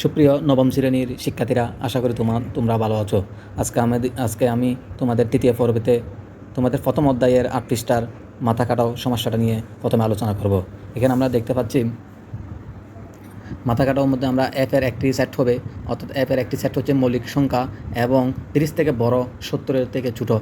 সুপ্রিয় নবম শ্রেণীর শিক্ষার্থীরা, আশা করি তোমরা ভালো আছো। আজকে আমি তোমাদের তৃতীয় পর্বেতে তোমাদের প্রথম অধ্যায়ের ৮ পৃষ্ঠার মাথা কাটাও সমস্যাটা নিয়ে প্রথমে আলোচনা করব। এখানে আমরা দেখতে পাচ্ছি মাথা কাটার মধ্যে আমরা এফের একটি সেট হবে, অর্থাৎ এফের একটি সেট হচ্ছে মৌলিক সংখ্যা এবং 30 থেকে বড় 70 থেকে ছোটো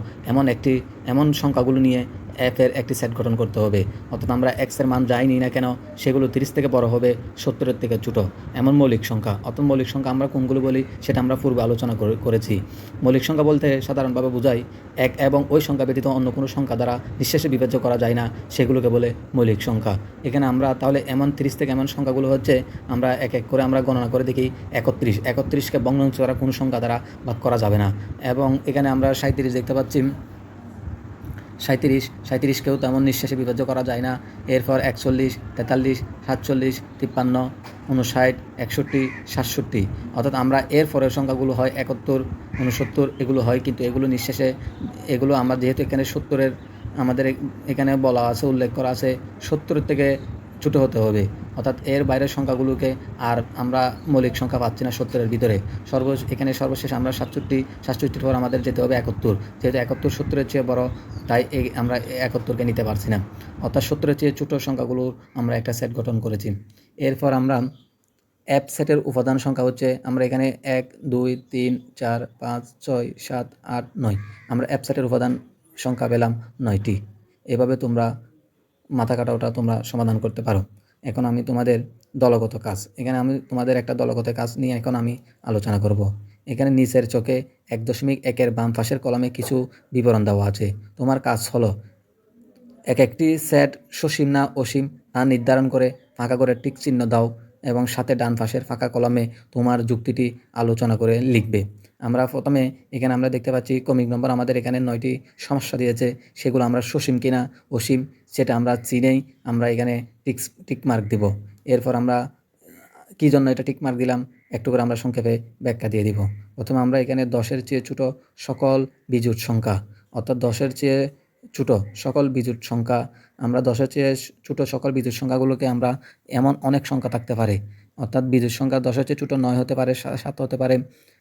এমন সংখ্যাগুলো নিয়ে এফের একটি সেট গঠন করতে হবে। অর্থাৎ আমরা এক্সের মান যাই নিই না কেন, সেগুলো 30 থেকে বড় হবে, 70 থেকে ছোটো এমন মৌলিক সংখ্যা। অর্থাৎ মৌলিক সংখ্যা আমরা কোনগুলো বলি সেটা আমরা পূর্বে আলোচনা করেছি। মৌলিক সংখ্যা বলতে সাধারণভাবে বোঝাই এক এবং ওই সংখ্যা ব্যতীত অন্য কোনো সংখ্যা দ্বারা নিঃশেষে বিভাজ্য করা যায় না, সেগুলোকে বলে মৌলিক সংখ্যা। এখানে আমরা তাহলে এমন 30 থেকে এমন সংখ্যাগুলো হচ্ছে, আমরা এক এক করে আমরা গণনা করে দেখি। 31কে ভগ্নাংশ করা কোনো সংখ্যা দ্বারা ভাগ করা যাবে না। এবং এখানে আমরা 37 দেখতে পাচ্ছি। 37কেও তেমন নিঃশেষে বিভাজ্য করা যায় না। এরপর 41, 43, 47, 53, 59, 61, 67, অর্থাৎ আমরা এর পরের সংখ্যাগুলো হয় 71, 69 এগুলো হয়, কিন্তু এগুলো নিঃশেষে, এগুলো আমরা যেহেতু এখানে 70-এর আমাদের এখানে বলা আছে, উল্লেখ করা আছে 70 থেকে ছোটো হতে হবে, অর্থাৎ এর বাইরের সংখ্যাগুলোকে আর আমরা মৌলিক সংখ্যা পাচ্ছি না 70-এর ভিতরে। এখানে সর্বশেষ আমরা 67 পর আমাদের যেতে হবে 71, যেহেতু 71 70-এর চেয়ে বড়, তাই আমরা 71কে নিতে পারছি না। অর্থাৎ 70-এর চেয়ে ছোটো সংখ্যাগুলো আমরা একটা সেট গঠন করেছি। এরপর আমরা অ্যাপ সেটের উপাদান সংখ্যা হচ্ছে, আমরা এখানে 1, 2, 3, 4, 5, 6, 7, 8, 9 আমরা অ্যাপ সেটের উপাদান সংখ্যা পেলাম 9টি। এভাবে তোমরা মাথা কাটাওটা তোমরা সমাধান করতে পারো। এখন আমি তোমাদের দলগত কাজ, এখানে আমি তোমাদের একটা দলগত কাজ নিয়ে এখন আমি আলোচনা করব। এখানে নিচের চোখে 1.1-এর বাম পাশের কলামে কিছু বিবরণ দেওয়া আছে। তোমার কাজ হলো একটি সেট সসীম না অসীম তা নির্ধারণ করে ফাঁকা করে টিক চিহ্ন দাও এবং সাথে ডান পাশের ফাঁকা কলামে তোমার যুক্তিটি আলোচনা করে লিখবে। আমরা প্রথমে এখানে আমরা দেখতে পাচ্ছি ক্রমিক নম্বর আমাদের এখানে 9টি সমস্যা দিয়েছে, সেগুলো আমরা সসীম কিনা অসীম সেটা আমরা চিনেই আমরা এখানে টিক মার্ক দিব। এরপর আমরা কী জন্য এটা টিক মার্ক দিলাম একটু করে আমরা সংক্ষেপে ব্যাখ্যা দিয়ে দিব। প্রথমে আমরা এখানে 10-এর চেয়ে ছোটো সকল বিজোড় সংখ্যা, অর্থাৎ 10-এর চেয়ে ছোটো সকল বিজোড় সংখ্যা, আমরা 10-এর চেয়ে ছোটো সকল বিজোড় সংখ্যাগুলোকে আমরা এমন অনেক সংখ্যা থাকতে পারে, অর্থাৎ বিজোড় সংখ্যা 10-এর চেয়ে ছোটো 9 হতে পারে, 7 হতে পারে,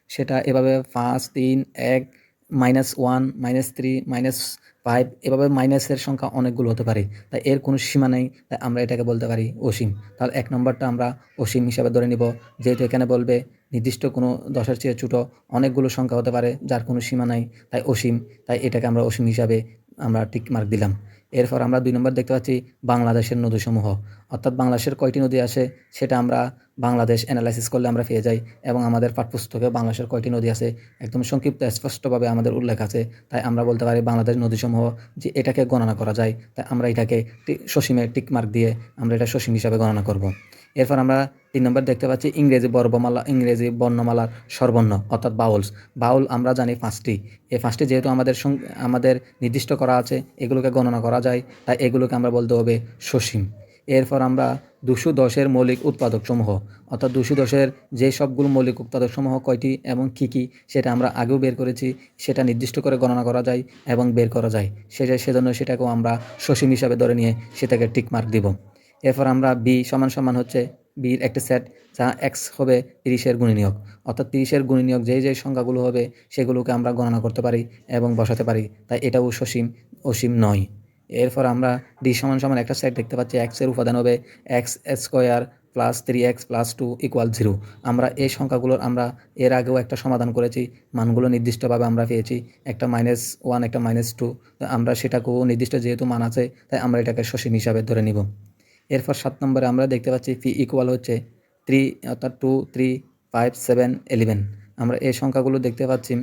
সেটা এভাবে 5, 3, 1, -1, -3, -5 এভাবে মাইনাসের সংখ্যা অনেকগুলো হতে পারে, তাই এর কোনো সীমা নেই, তাই আমরা এটাকে বলতে পারি অসীম। তাহলে 1 নম্বরটা আমরা অসীম হিসাবে ধরে নিব, যেহেতু এখানে বলবে নির্দিষ্ট কোনো 10-এর চেয়ে ছোটো অনেকগুলো সংখ্যা হতে পারে যার কোনো সীমা নাই, তাই অসীম, তাই এটাকে আমরা অসীম হিসাবে আমরা টিক মার্ক দিলাম। এরপর আমরা 2 নম্বর দেখতে পাচ্ছি বাংলাদেশের নদীসমূহ, অর্থাৎ বাংলাদেশের কয়টি নদী আছে সেটা আমরা বাংলাদেশ অ্যানালাইসিস করলে আমরা পেয়ে যাই, এবং আমাদের পাঠ্যপুস্তকে বাংলাদেশের কয়টি নদী আছে একদম সংক্ষিপ্ত স্পষ্টভাবে আমাদের উল্লেখ আছে, তাই আমরা বলতে পারি বাংলাদেশ নদীসমূহ যে এটাকে গণনা করা যায়, তাই আমরা এটাকে সসীমে টিক মার্ক দিয়ে আমরা এটা সসীম হিসাবে গণনা করব। এরপর আমরা 3 নম্বর দেখতে পাচ্ছি ইংরেজি বর্ণমালার স্বরবর্ণ, অর্থাৎ বাউল আমরা জানি 5টি। এই 5টি যেহেতু আমাদের নির্দিষ্ট করা আছে, এগুলোকে গণনা করা যায়, তাই এগুলোকে আমরা বলতে হবে সসীম। এরপর আমরা 210-এর মৌলিক উৎপাদকসমূহ, অর্থাৎ 210-এর যে সবগুলো মৌলিক উৎপাদকসমূহ কয়টি এবং কী সেটা আমরা আগেও বের করেছি, সেটা নির্দিষ্ট করে গণনা করা যায় এবং বের করা যায়, সেজন্য সেটাকেও আমরা সসীম হিসাবে ধরে নিয়ে সেটাকে টিক মার্ক দিব। এরপর আমরা বি সমান হচ্ছে বির একটা সেট, যা এক্স হবে 30-এর গুণনীয়ক, অর্থাৎ 30-এর গুণনীয়ক যে সংখ্যাগুলো হবে সেগুলোকে আমরা গণনা করতে পারি এবং বসাতে পারি, তাই এটাও অসীম নয়। এরপর আমরা ডি সমান একটা সেট দেখতে পাচ্ছি, এক্সের উপাদান হবে x² + 3x + 2 = 0। আমরা এই সংখ্যাগুলোর আমরা এর আগেও একটা সমাধান করেছি, মানগুলো নির্দিষ্টভাবে আমরা পেয়েছি, একটা -1 একটা -2, আমরা সেটাকেও নির্দিষ্ট যেহেতু মান আছে তাই আমরা এটাকে সসীম হিসাবে ধরে নিব। এরপর 7 নম্বরে আমরা দেখতে পাচ্ছি পি ইকুয়াল হচ্ছে 3, অর্থাৎ 2, 3, 5, 7, 11। আমরা এই সংখ্যাগুলো দেখতে পাচ্ছি,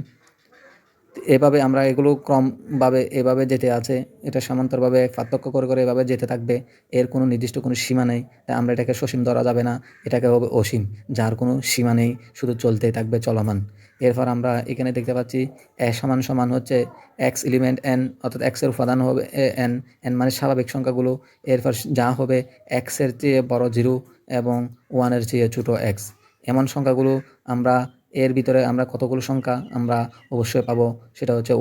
এভাবে আমরা এগুলো ক্রমভাবে এভাবে যেতে আছে, এটা সমান্তরভাবে পার্থক্য করে এভাবে যেতে থাকবে, এর কোনো নির্দিষ্ট কোনো সীমা নেই, তাই আমরা এটাকে সসীম ধরা যাবে না, এটাকে হবে অসীম, যার কোনো সীমা নেই, শুধু চলতেই থাকবে, চলমান। এরপর আমরা এখানে দেখতে পাচ্ছি এ সমান হচ্ছে এক্স এলিমেন্ট এন, অর্থাৎ এক্সের উপাদান হবে এন মানে স্বাভাবিক সংখ্যাগুলো, এরপর যা হবে এক্সের চেয়ে বড় 0 এবং 1-এর চেয়ে ছোটো এক্স, এমন সংখ্যাগুলো আমরা এর ভিতরে আমরা কতগুলো সংখ্যা আমরা অবশ্যই পাবো, সেটা হচ্ছে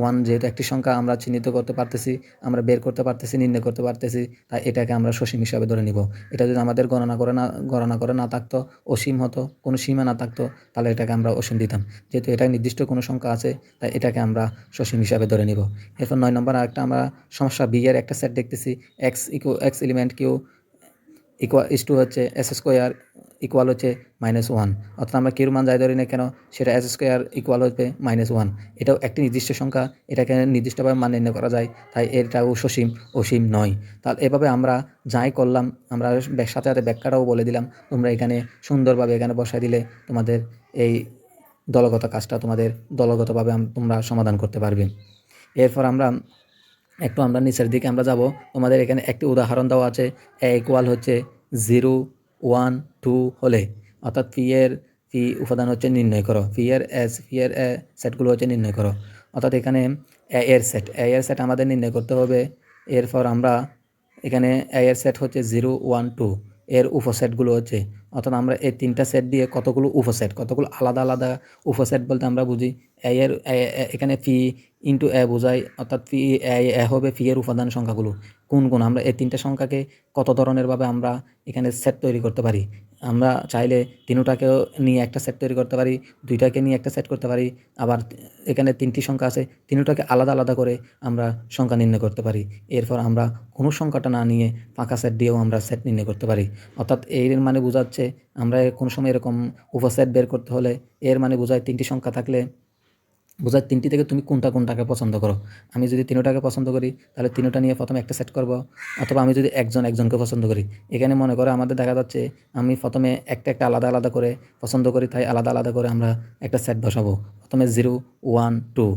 1 যেহেতু একটি সংখ্যা আমরা চিহ্নিত করতে পারতেছি, আমরা বের করতে পারতেছি, নির্ণয় করতে পারতেছি, তাই এটাকে আমরা সসীম হিসাবে ধরে নিব। এটা যদি আমাদের গণনা করে না থাকতো, অসীম হতো, কোনো সীমা না থাকতো, তাহলে এটাকে আমরা অসীম দিতাম। যেহেতু এটা নির্দিষ্ট কোনো সংখ্যা আছে, তাই এটাকে আমরা সসীম হিসাবে ধরে নিব। এরপর 9 নম্বর আরেকটা আমরা সমস্যা বি এর একটা সেট দেখতেছি, x element Q is to হচ্ছে এস স্কোয়ার ইকুয়াল হচ্ছে -1, অর্থাৎ আমরা কিউর মান যাই ধরি না কেন সেটা এস স্কোয়ার ইকুয়াল হচ্ছে -1। এটাও একটি নির্দিষ্ট সংখ্যা, এটাকে নির্দিষ্টভাবে মান নির্ণয় করা যায়, তাই এটাও সসীম, অসীম নয়। তাহলে এভাবে আমরা যাই করলাম, আমরা সাথে সাথে ব্যাখ্যাটাও বলে দিলাম, তোমরা এখানে সুন্দরভাবে এখানে বসাই দিলে তোমাদের এই দলগত কাজটা তোমাদের দলগতভাবে তোমরা সমাধান করতে পারবে। এরপর আমরা নিচের দিকে আমরা যাব। তোমাদের এখানে একটি উদাহরণ দেওয়া আছে, এ ইকুয়াল হচ্ছে 0, 1, 2 হলে, অর্থাৎ ফি উপাদান হচ্ছে নির্ণয় করো, ফি এর সেটগুলো হচ্ছে নির্ণয় করো। অর্থাৎ এখানে এ এর সেট আমাদের নির্ণয় করতে হবে। এরপর আমরা এখানে এ এর সেট হচ্ছে 0, 1, 2, এর উপসেটগুলো হচ্ছে, অর্থাৎ আমরা এই তিনটা সেট দিয়ে কতগুলো আলাদা আলাদা উপসেট বলতে আমরা বুঝি এখানে ফি ইন্টু এ বোঝায়, অর্থাৎ ফি এ হবে ফি এর উপাদান সংখ্যাগুলো কোন আমরা এই তিনটা সংখ্যাকে কত ধরনেরভাবে আমরা এখানে সেট তৈরি করতে পারি। আমরা চাইলে তিনটাকেও নিয়ে একটা সেট তৈরি করতে পারি, দুইটাকে নিয়ে একটা সেট করতে পারি, আবার এখানে তিনটি সংখ্যা আছে, তিনটাকে আলাদা আলাদা করে আমরা সংখ্যা নির্ণয় করতে পারি। এরপর আমরা কোনো সংখ্যাটা না নিয়ে ফাঁকা সেট দিয়েও আমরা সেট নির্ণয় করতে পারি। অর্থাৎ এর মানে বোঝাচ্ছে আমরা কোনো সময় এরকম উপসেট বের করতে হলে এর মানে বোঝায় তিনটি সংখ্যা থাকলে বোঝায় তিনটি থেকে তুমি কোনটাকে পছন্দ করো। আমি যদি তিনটাকে পছন্দ করি তাহলে তিনটা নিয়ে প্রথমে একটা সেট করব, অথবা আমি যদি একজনকে পছন্দ করি, এখানে মনে করো আমাদের দেখা যাচ্ছে আমি প্রথমে একটা আলাদা আলাদা করে পছন্দ করি, তাই আলাদা আলাদা করে আমরা একটা সেট বসাবো। প্রথমে 0, 1, 2,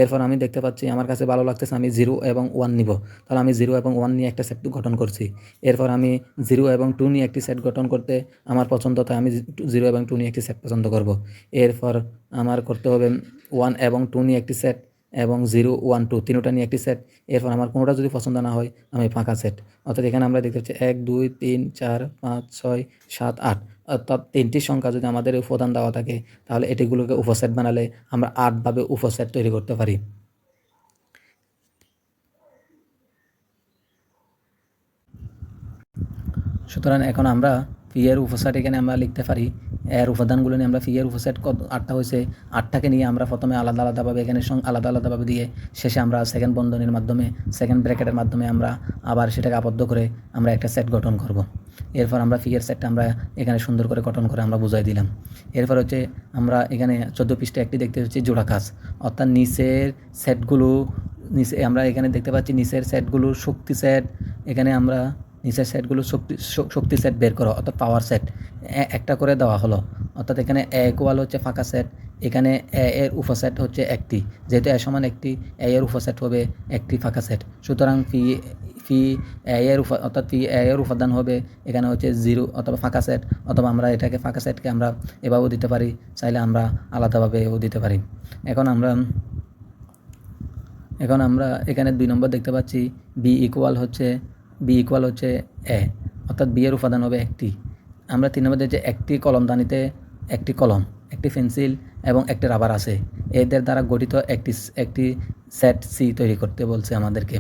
এরপর আমি দেখতে পাচ্ছি আমার কাছে ভালো লাগতেছে, আমি 0 এবং 1 নিব, তাহলে আমি 0 এবং 1 নিয়ে একটা সেট গঠন করছি। এরপর আমি 0 এবং 2 নিয়ে একটি সেট গঠন করতে আমার পছন্দ, তাই আমি 0 এবং 2 নিয়ে একটি সেট পছন্দ করব। এরপর আমার করতে হবে 1 এবং 2 নিয়ে একটি সেট, এবং 0, 1, 2 তিনটা নিয়ে একটি সেট। এরপর আমার কোনোটা যদি পছন্দ না হয় আমি ফাঁকা সেট। অর্থাৎ এখানে আমরা দেখতে পাচ্ছি 1, 2, 3, 4, 5, 6, 7, 8, অর্থাৎ তিনটি সংখ্যা যদি আমাদের উপাদান দেওয়া থাকে তাহলে এটিগুলোকে উপসেট বানালে আমরা 8ভাবে উপসেট তৈরি করতে পারি। সুতরাং এখন আমরা ফি এর উপসেট এখানে আমরা লিখতে পারি, এর উপাদানগুলো নিয়ে আমরা ফি এর উপসেট 8টা হয়েছে, 8টাকে নিয়ে আমরা প্রথমে আলাদা আলাদাভাবে এখানে আলাদা আলাদাভাবে দিয়ে শেষে আমরা সেকেন্ড বন্ধনীর মাধ্যমে সেকেন্ড ব্র্যাকেটের মাধ্যমে আমরা আবার সেটাকে আবদ্ধ করে আমরা একটা সেট গঠন করব। এরপর আমরা ফি এর সেটটা আমরা এখানে সুন্দর করে গঠন করে আমরা বুঝাই দিলাম। এরপর হচ্ছে আমরা এখানে 14 পৃষ্ঠায় একটি দেখতে পাচ্ছি জোড়া কাজ, অর্থাৎ নিচের আমরা এখানে দেখতে পাচ্ছি নিচের সেটগুলো শক্তি সেট, এখানে আমরা নিচের সেটগুলো শক্তি সেট বের করো, অর্থাৎ পাওয়ার সেট একটা করে দেওয়া হলো। অর্থাৎ এখানে এ ইকুয়াল হচ্ছে ফাঁকা সেট, এখানে এ এর উপসেট হচ্ছে একটি, যেহেতু এ সমান একটি, এ এর উপসেট হবে একটি ফাঁকা সেট। সুতরাং ফি এ এর উপাদান হবে এখানে হচ্ছে 0 অথবা ফাঁকা সেট, অথবা আমরা এটাকে ফাঁকা সেটকে আমরা এভাবেও দিতে পারি, চাইলে আমরা আলাদাভাবেও দিতে পারি। এখন আমরা এখানে 2 নম্বর দেখতে পাচ্ছি বি ইকুয়াল হচ্ছে এ, অর্থাৎ বি এর উপাদান হবে একটি। আমরা 3 নম্বর দেখছি একটি কলমদানিতে একটি কলম, একটি পেন্সিল এবং একটি রাবার আছে, এদের দ্বারা গঠিত একটি সেট সি তৈরি করতে বলছে আমাদেরকে।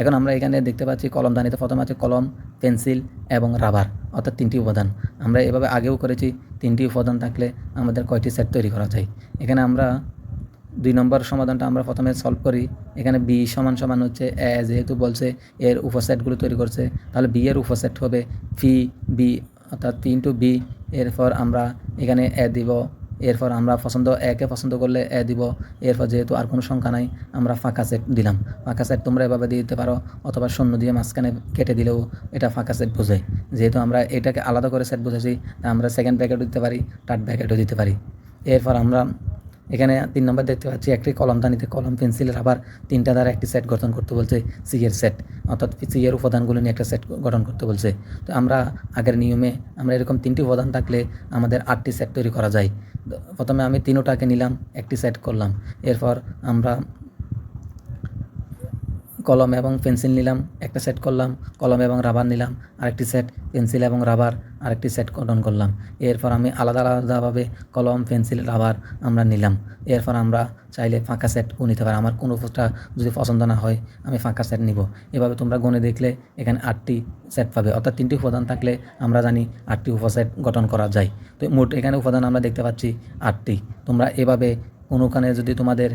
এখন আমরা এখানে দেখতে পাচ্ছি কলমদানিতে প্রথমে আছে কলম, পেন্সিল এবং রাবার, অর্থাৎ 3টি উপাদান। আমরা এভাবে আগেও করেছি, 3টি উপাদান থাকলে আমাদের কয়টি সেট তৈরি করা যায়। এখানে আমরা 2 নম্বর সমাধানটা আমরা প্রথমে সলভ করি। এখানে বি সমান হচ্ছে এ, যেহেতু বলছে এর উপসেটগুলো তৈরি করছে, তাহলে বি এর উপসেট হবে ফি বি, অর্থাৎ পি ইন্টু বি। এরপর আমরা এখানে এ দিব, এরপর আমরা একে পছন্দ করলে এ দিব। এরপর যেহেতু আর কোনো সংখ্যা নাই আমরা ফাঁকা সেট দিলাম। ফাঁকা সেট তোমরা এভাবে দিয়ে দিতে পারো, অথবা শূন্য দিয়ে মাঝখানে কেটে দিলেও এটা ফাঁকা সেট বোঝায়। যেহেতু আমরা এটাকে আলাদা করে সেট বুঝেছি, আমরা সেকেন্ড ব্র্যাকেটও দিতে পারি, থার্ড ব্র্যাকেটও দিতে পারি। এরপর আমরা এখানে 3 নম্বর দেখতে পাচ্ছি একটি কলমদানিতে কলম, পেন্সিল, রাবার 3টা দ্বারা একটি সেট গঠন করতে বলছে, সি এর সেট, অর্থাৎ সি এর উপাদানগুলো নিয়ে একটা সেট গঠন করতে বলছে। তো আমরা আগের নিয়মে আমরা এরকম 3টি উপাদান থাকলে আমাদের 8টি সেট তৈরি করা যায়। প্রথমে আমি 3টাকে নিলাম, একটি সেট করলাম। এরপর আমরা কলম এবং পেন্সিল নিলাম, একটা সেট করলাম, কলম এবং রাবার নিলাম, আরেকটি সেট, পেন্সিল এবং রাবার আরেকটি সেট গঠন করলাম। এরপর আমি আলাদা আলাদাভাবে কলম, পেন্সিল, রাবার আমরা নিলাম। এরপর আমরা চাইলে ফাঁকা সেটও নিতে পারি। আমার কোনোটা যদি পছন্দ না হয় আমি ফাঁকা সেট নিব। এভাবে তোমরা গুণে দেখলে এখানে 8টি সেট পাবে, অর্থাৎ 3টি উপাদান থাকলে আমরা জানি 8টি উপসেট গঠন করা যায়। তো মোট এখানে উপাদান আমরা দেখতে পাচ্ছি 8টি। তোমরা এভাবে কোনোখানে যদি তোমাদের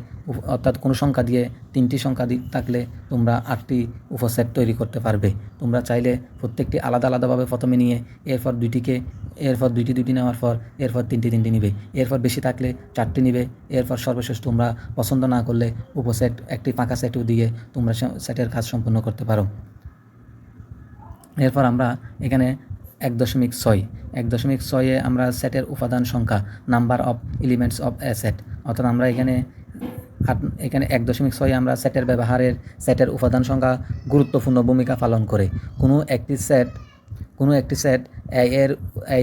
অর্থাৎ কোনো সংখ্যা দিয়ে 3টি সংখ্যা থাকলে তোমরা 8টি উপসেট তৈরি করতে পারবে। তোমরা চাইলে প্রত্যেকটি আলাদা আলাদাভাবে প্রথমে নিয়ে এরপর দুইটি নেওয়ার পর এরপর 3টি নিবে, এরপর বেশি থাকলে 4টি নিবে, এরপর সর্বশেষ তোমরা পছন্দ না করলে উপসেট একটি ফাঁকা সেটও দিয়ে তোমরা সেটের কাজ সম্পূর্ণ করতে পারো। এরপর আমরা এখানে 1.6 আমরা সেটের উপাদান সংখ্যা, number of elements of A set, অর্থাৎ আমরা এখানে 1.6 আমরা সেটের উপাদান সংখ্যা গুরুত্বপূর্ণ ভূমিকা পালন করে। কোনো একটি সেট এ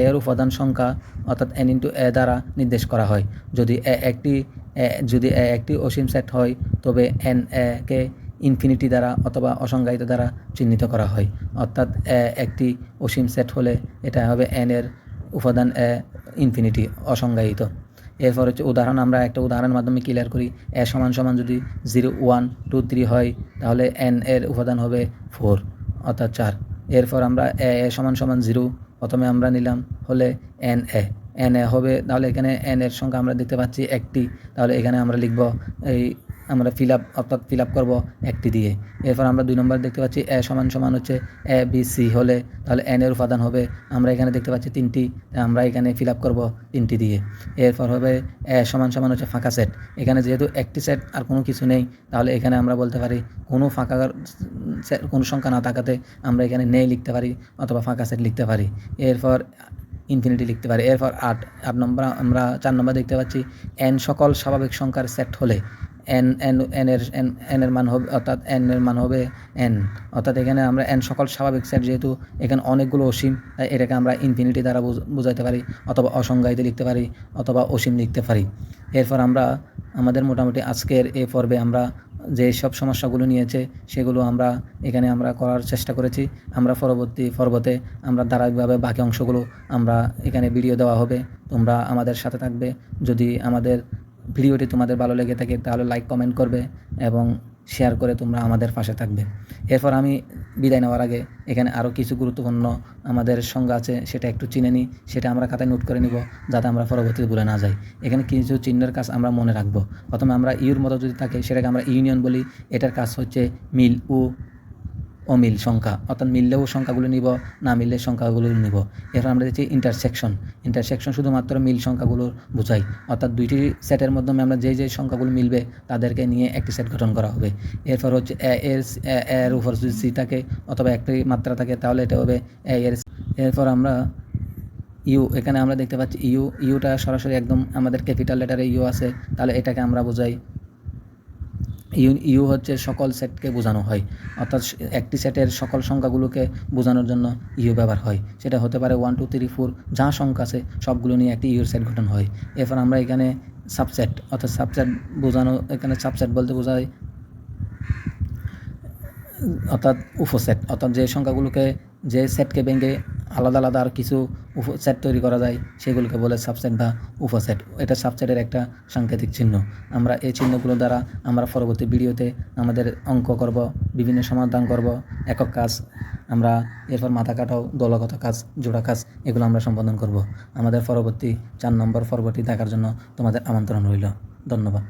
এর উপাদান সংখ্যা অর্থাৎ n × a দ্বারা নির্দেশ করা হয়। যদি এ একটি অসীম সেট হয় তবে n কে ইনফিনিটি দ্বারা অথবা অসংজ্ঞায়িত দ্বারা চিহ্নিত করা হয়। অর্থাৎ একটি অসীম সেট হলে এটা হবে n এর উপাদান ইনফিনিটি, অসংজ্ঞায়িত। এরপর হচ্ছে উদাহরণ, আমরা একটা উদাহরণের মাধ্যমে ক্লিয়ার করি। a = যদি 0, 1, 2, 3 হয় তাহলে n এর উপাদান হবে 4 অর্থাৎ 4। এরপর আমরা a = 0 প্রথমে আমরা নিলাম হলে n a হবে, তাহলে এখানে n এর সংখ্যা আমরা দেখতে পাচ্ছি একটি, তাহলে এখানে আমরা লিখব আমরা ফিল আপ করব একটি দিয়ে। এরপর আমরা 2 নম্বর দেখতে পাচ্ছি a = হচ্ছে a b c হলে তাহলে n এর উপাদান হবে, আমরা এখানে দেখতে পাচ্ছি 3টি, আমরা এখানে ফিল আপ করব 3টি দিয়ে। এরপর হবে a = হচ্ছে ফাঁকা সেট, এখানে যেহেতু একটি সেট আর কোনো কিছু নেই তাহলে এখানে আমরা বলতে পারি কোনো সংখ্যা না থাকাতে আমরা এখানে নেই লিখতে পারি অথবা ফাঁকা সেট লিখতে পারি। এরপর ইনফিনিটি লিখতে পারি। এরপর 8 নম্বর আমরা 4 নম্বর দেখতে পাচ্ছি n সকল স্বাভাবিক সংখ্যার সেট হলে n এর মান হবে, অর্থাৎ n এর মান হবে n, অর্থাৎ এখানে আমরা n সকল স্বাভাবিক সেট, যেহেতু এখানে অনেকগুলো অসীম তাই এটাকে আমরা ইনফিনিটি দ্বারা বোঝাতে পারি অথবা অসংজ্ঞায়িত লিখতে পারি অথবা অসীম লিখতে পারি। এরপর আমরা আমাদের মোটামুটি আজকের এই পর্বে আমরা যে সব সমস্যাগুলো নিয়েছে সেগুলো আমরা এখানে করার চেষ্টা করেছি। আমরা পরবর্তী পর্বতে আমরা ধারাবাহিকভাবে বাকি অংশগুলো আমরা এখানে ভিডিও দেওয়া হবে, তোমরা আমাদের সাথে থাকবে। যদি আমাদের ভিডিওটি তোমাদের ভালো লেগে থাকে তাহলে লাইক, কমেন্ট করবে এবং শেয়ার করে তোমরা আমাদের পাশে থাকবে। এরপর আমি বিদায় নেওয়ার আগে এখানে আরও কিছু গুরুত্বপূর্ণ আমাদের সংজ্ঞা আছে, সেটা একটু চিনে নিই, সেটা আমরা খাতায় নোট করে নিব যাতে আমরা পরবর্তীতে ভুলে না যাই। এখানে কিছু চিহ্নের কাজ আমরা মনে রাখবো। প্রথমে আমরা ইউর মতো যদি থাকে সেটাকে আমরা ইউনিয়ন বলি। এটার কাজ হচ্ছে মিল ও অমিল সংখ্যা, অর্থাৎ মিললেও সংখ্যাগুলো নিব, না মিললে সংখ্যাগুলো নিব। এরপর আমরা দেখছি ইন্টারসেকশন শুধুমাত্র মিল সংখ্যাগুলো বোঝাই, অর্থাৎ দুইটি সেটের মাধ্যমে আমরা যে সংখ্যাগুলো মিলবে তাদেরকে নিয়ে একটি সেট গঠন করা হবে। এরপর হচ্ছে এর উপর যদি সি থাকে অথবা একটি মাত্রা থাকে তাহলে এটা হবে এর। এরপর আমরা ইউ, এখানে আমরা দেখতে পাচ্ছি ইউটা সরাসরি একদম আমাদের ক্যাপিটাল লেটারে ইউ আছে, তাহলে এটাকে আমরা বোঝাই ইউ হচ্ছে সকল সেটকে বোঝানো হয়, অর্থাৎ একটি সেটের সকল সংখ্যাগুলোকে বোঝানোর জন্য ইউ ব্যবহার হয়। সেটা হতে পারে 1, 2, 3, 4 যা সংখ্যা আছে সবগুলো নিয়ে একটি ইউর সেট গঠন হয়। এরপর আমরা এখানে সাবসেট, অর্থাৎ সাবসেট বোঝানো, এখানে সাবসেট বলতে বোঝায় অর্থাৎ উপসেট, অর্থাৎ যে সংখ্যাগুলোকে যে সেটকে ভেঙে আলাদা আলাদা আর কিছু সেট তৈরি করা যায় সেগুলোকে বলে সাবসেট বা উপসেট। এটা সাবসেটের একটা সাংকেতিক চিহ্ন। আমরা এই চিহ্নগুলো দ্বারা আমরা পরবর্তী ভিডিওতে আমাদের অঙ্ক করব, বিভিন্ন সমাধান করব, একক কাজ আমরা, এরপর মাথা কাটাও, দলগত কাজ, জোড়া কাজ, এগুলো আমরা সম্পাদন করব। আমাদের পরবর্তী 4 নম্বর পর্বটি দেখার জন্য তোমাদের আমন্ত্রণ রইল। ধন্যবাদ।